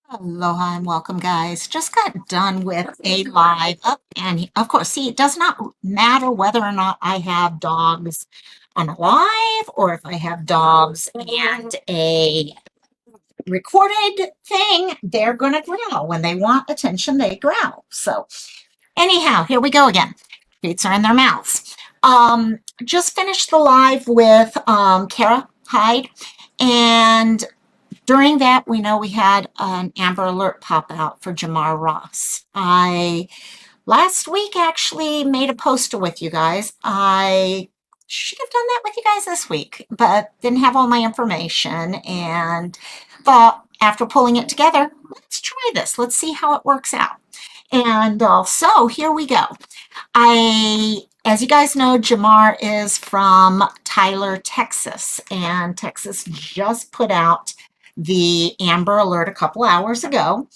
Aloha and welcome, guys. Just got done with a live up, and of course, see, it does not matter whether or not I have dogs on a live or if I have dogs and a recorded thing, they're gonna growl. When they want attention, they growl. So, anyhow, here we go again. Treats are in their mouths. Just finished the live with Kara Hyde, and during that, we know we had an Amber Alert pop out for Jamar Ross. I last week actually made a poster with you guys. I should have done that with you guys this week, but didn't have all my information and thought after pulling it together, let's try this. Let's see how it works out. And so here we go. As you guys know, Jamar is from Tyler, Texas, and Texas just put out the Amber Alert a couple hours ago.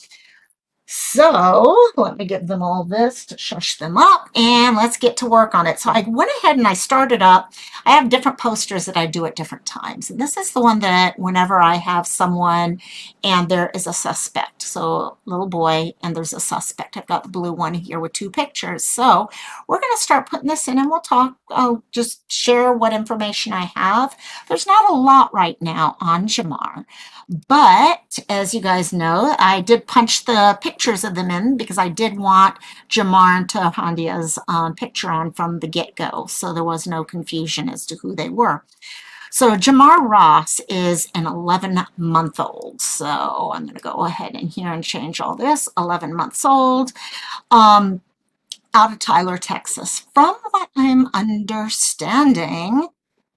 So let me give them all this to shush them up and let's get to work on it. So I went ahead and I started up. I have different posters that I do at different times. And this is the one that whenever I have someone and there is a suspect. So little boy and there's a suspect. I've got the blue one here with two pictures. So we're going to start putting this in and we'll talk. I'll just share what information I have. There's not a lot right now on Jamar. But as you guys know, I did punch the pictures of them in because I did want Jamar and Tarhondia's picture on from the get-go, so there was no confusion as to who they were. So Jamar Ross is an 11-month-old. So I'm going to go ahead in here and change all this. 11 months old, out of Tyler, Texas. From what I'm understanding,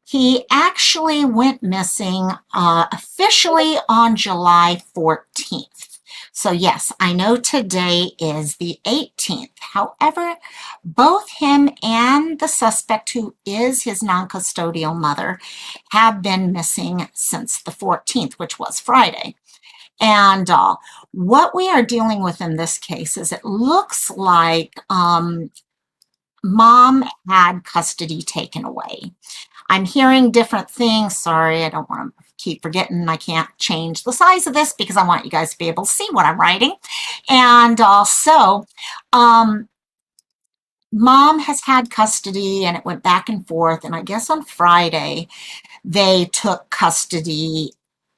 he actually went missing officially on July 14th. So yes, I know today is the 18th. However, both him and the suspect, who is his non-custodial mother, have been missing since the 14th, which was Friday. And what we are dealing with in this case is it looks like mom had custody taken away. I'm hearing different things. Sorry, I don't want to keep forgetting I can't change the size of this because I want you guys to be able to see what I'm writing. And also, mom has had custody and it went back and forth. And I guess on Friday, they took custody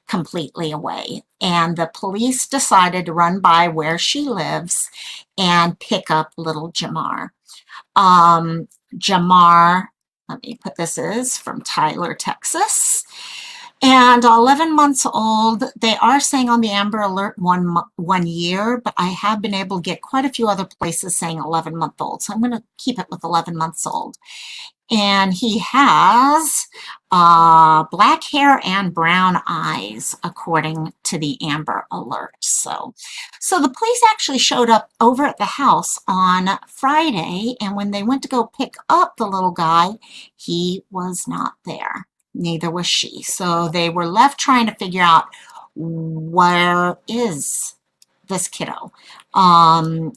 completely away. And the police decided to run by where she lives and pick up little Jamar. Jamar, let me put this is from Tyler, Texas, and 11 months old. They are saying on the Amber Alert 1 year, but I have been able to get quite a few other places saying 11-month-old. So I'm going to keep it with 11 months old. And he has black hair and brown eyes, according to the Amber Alert. So the police actually showed up over at the house on Friday, and when they went to go pick up the little guy, he was not there. Neither was she. So they were left trying to figure out, where is this kiddo?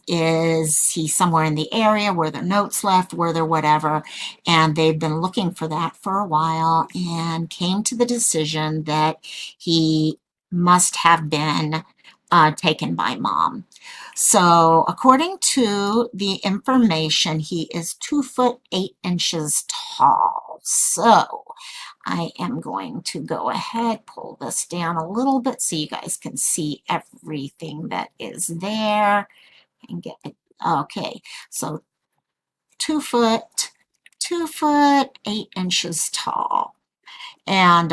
Is he somewhere in the area? Were there notes left? Were there whatever? And they've been looking for that for a while and came to the decision that he must have been taken by mom. So according to the information, he is 2 foot 8 inches tall. So I am going to go ahead, pull this down a little bit so you guys can see everything that is there and get it. Okay, so 2 foot 8 inches tall. And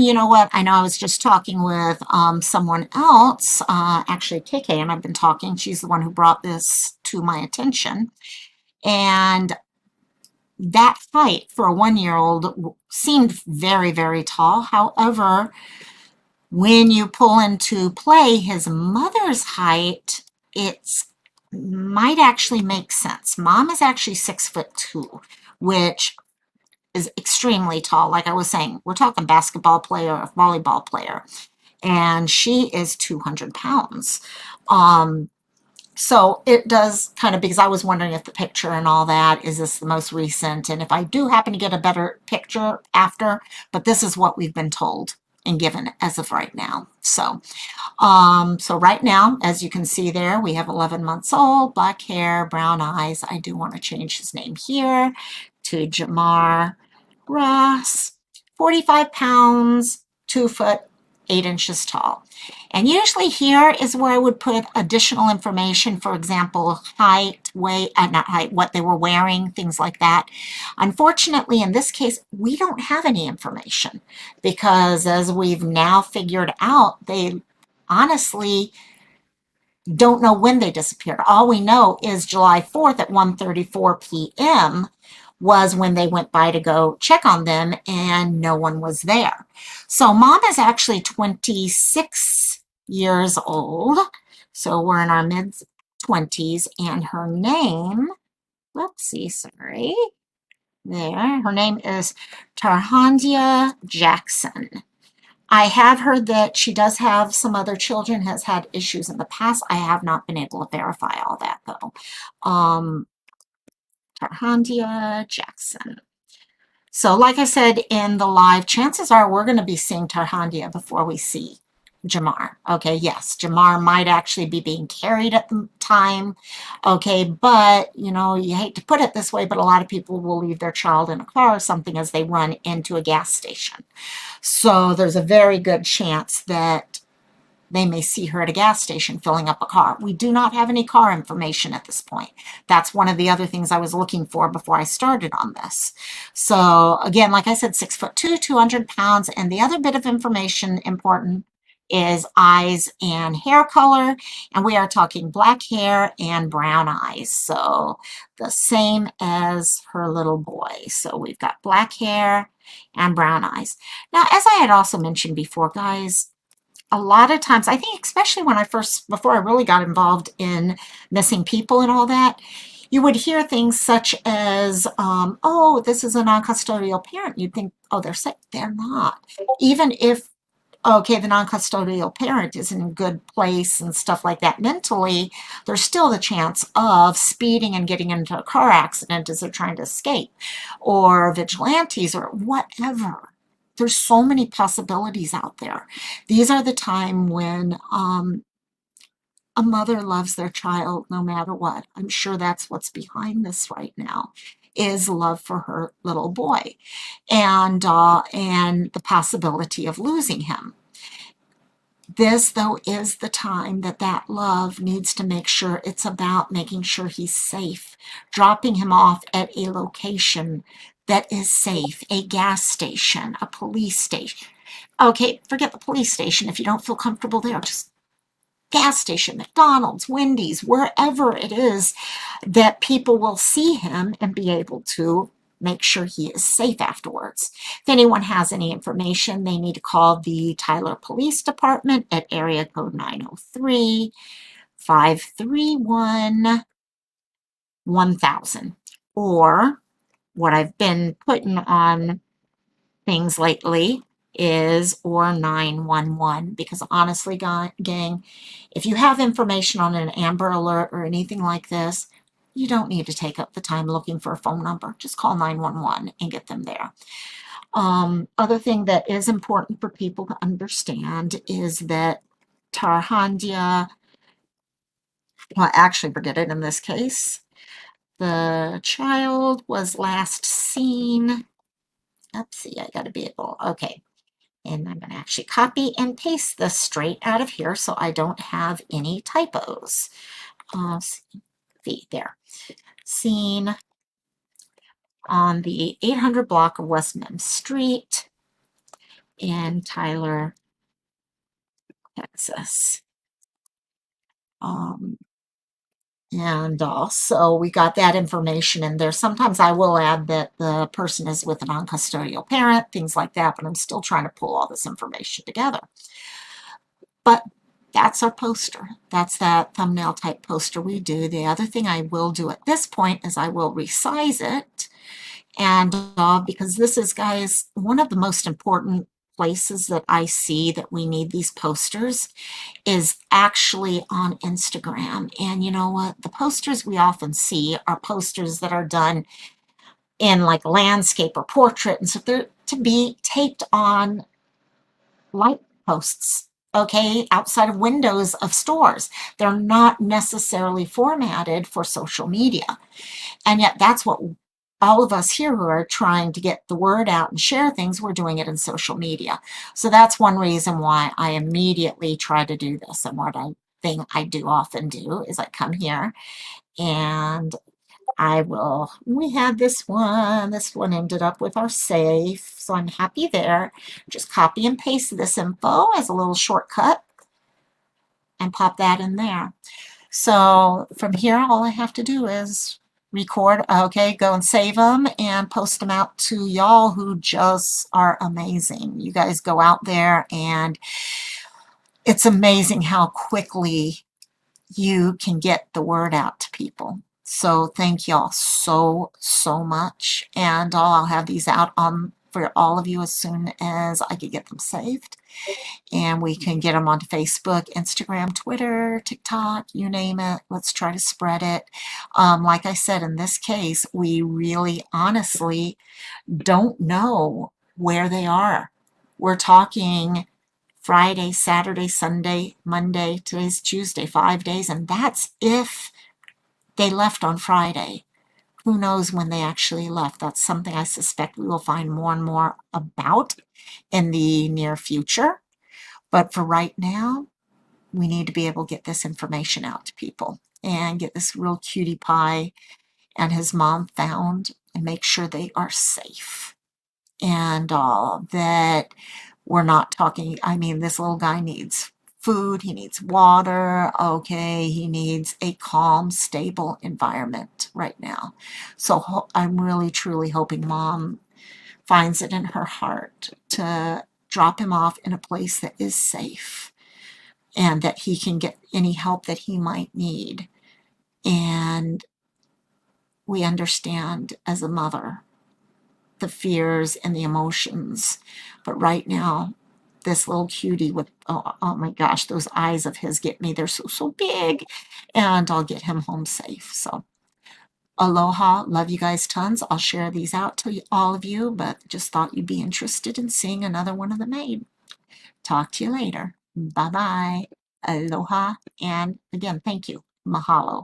you know what? I know I was just talking with someone else, actually KK, and I've been talking. She's the one who brought this to my attention. And that height for a 1-year-old seemed very, very tall. However, when you pull into play his mother's height, it might actually make sense. Mom is actually 6'2", which is extremely tall. Like I was saying, we're talking basketball player or volleyball player, and she is 200 pounds. So it does kind of, because I was wondering if the picture and all that, is this the most recent? And if I do happen to get a better picture after, but this is what we've been told and given as of right now. So So right now, as you can see there, we have 11 months old, black hair, brown eyes. I do want to change his name here to Jamar Ross, 45 pounds, 2 foot, 8 inches tall. And usually here is where I would put additional information, for example, height, weight, not height, what they were wearing, things like that. Unfortunately, in this case, we don't have any information because as we've now figured out, they honestly don't know when they disappeared. All we know is July 4th at 1:34 p.m. was when they went by to go check on them and no one was there. So mom is actually 26 years old. So we're in our mid 20s and her name, let's see, sorry, there, her name is Tarhondia Jackson. I have heard that she does have some other children, has had issues in the past. I have not been able to verify all that though. Tarhondia Jackson. So like I said in the live, chances are we're going to be seeing Tarhondia before we see Jamar. Okay, yes, Jamar might actually be being carried at the time. Okay, but you know, you hate to put it this way, but a lot of people will leave their child in a car or something as they run into a gas station. So there's a very good chance that they may see her at a gas station filling up a car. We do not have any car information at this point. That's one of the other things I was looking for before I started on this. So again, like I said, 6'2", 200 pounds. And the other bit of information important is eyes and hair color. And we are talking black hair and brown eyes. So the same as her little boy. So we've got black hair and brown eyes. Now, as I had also mentioned before, guys, a lot of times, I think especially when before I really got involved in missing people and all that, you would hear things such as, oh, this is a non-custodial parent. You'd think, oh, they're sick. They're not. Even if, okay, the non-custodial parent is in a good place and stuff like that mentally, there's still the chance of speeding and getting into a car accident as they're trying to escape, or vigilantes or whatever. There's so many possibilities out there. These are the time when a mother loves their child no matter what. I'm sure that's what's behind this right now, is love for her little boy and the possibility of losing him. This, though, is the time that that love needs to make sure it's about making sure he's safe, dropping him off at a location that is safe, a gas station, a police station. Okay, forget the police station if you don't feel comfortable there. Just gas station, McDonald's, Wendy's, wherever it is that people will see him and be able to make sure he is safe afterwards. If anyone has any information, they need to call the Tyler Police Department at area code 903-531-1000. Or what I've been putting on things lately is or 911, because honestly, gang, if you have information on an Amber Alert or anything like this, you don't need to take up the time looking for a phone number. Just call 911 and get them there. Other thing that is important for people to understand is that Tarhondia, well, actually, forget it in this case. The child was last seen, oopsie, I gotta be able, okay. And I'm going to actually copy and paste this straight out of here so I don't have any typos. See, there. Seen on the 800 block of West Mem Street in Tyler, Texas. And also we got that information in there. Sometimes I will add that the person is with a non-custodial parent, things like that, but I'm still trying to pull all this information together. But that's our poster. That's that thumbnail type poster we do. The other thing I will do at this point is I will resize it. And because this is, guys, one of the most important places that I see that we need these posters is actually on Instagram. And you know what? The posters we often see are posters that are done in like landscape or portrait. And so they're to be taped on light posts. okay, outside of windows of stores. They're not necessarily formatted for social media. And yet that's what all of us here who are trying to get the word out and share things, we're doing it in social media. So that's one reason why I immediately try to do this. And what I do often do is I come here and we had this one ended up with our safe, so I'm happy there. Just copy and paste this info as a little shortcut and pop that in there. So from here, all I have to do is record, okay, go and save them and post them out to y'all who just are amazing. You guys go out there and it's amazing how quickly you can get the word out to people. So thank y'all so, so much. And I'll have these out on for all of you as soon as I can get them saved. And we can get them onto Facebook, Instagram, Twitter, TikTok, you name it. Let's try to spread it. Like I said, in this case, we really honestly don't know where they are. We're talking Friday, Saturday, Sunday, Monday, today's Tuesday, 5 days, and that's if they left on Friday. Who knows when they actually left? That's something I suspect we will find more and more about in the near future. But for right now, we need to be able to get this information out to people and get this real cutie pie and his mom found and make sure they are safe. And that we're not talking, I mean, this little guy needs food, he needs water, okay, he needs a calm, stable environment right now. So I'm really, truly hoping mom finds it in her heart to drop him off in a place that is safe and that he can get any help that he might need. And we understand as a mother the fears and the emotions. But right now, this little cutie with, oh my gosh, those eyes of his get me. They're so, so big. And I'll get him home safe. So aloha. Love you guys tons. I'll share these out to all of you, but just thought you'd be interested in seeing another one of the made. Talk to you later. Bye-bye. Aloha. And again, thank you. Mahalo.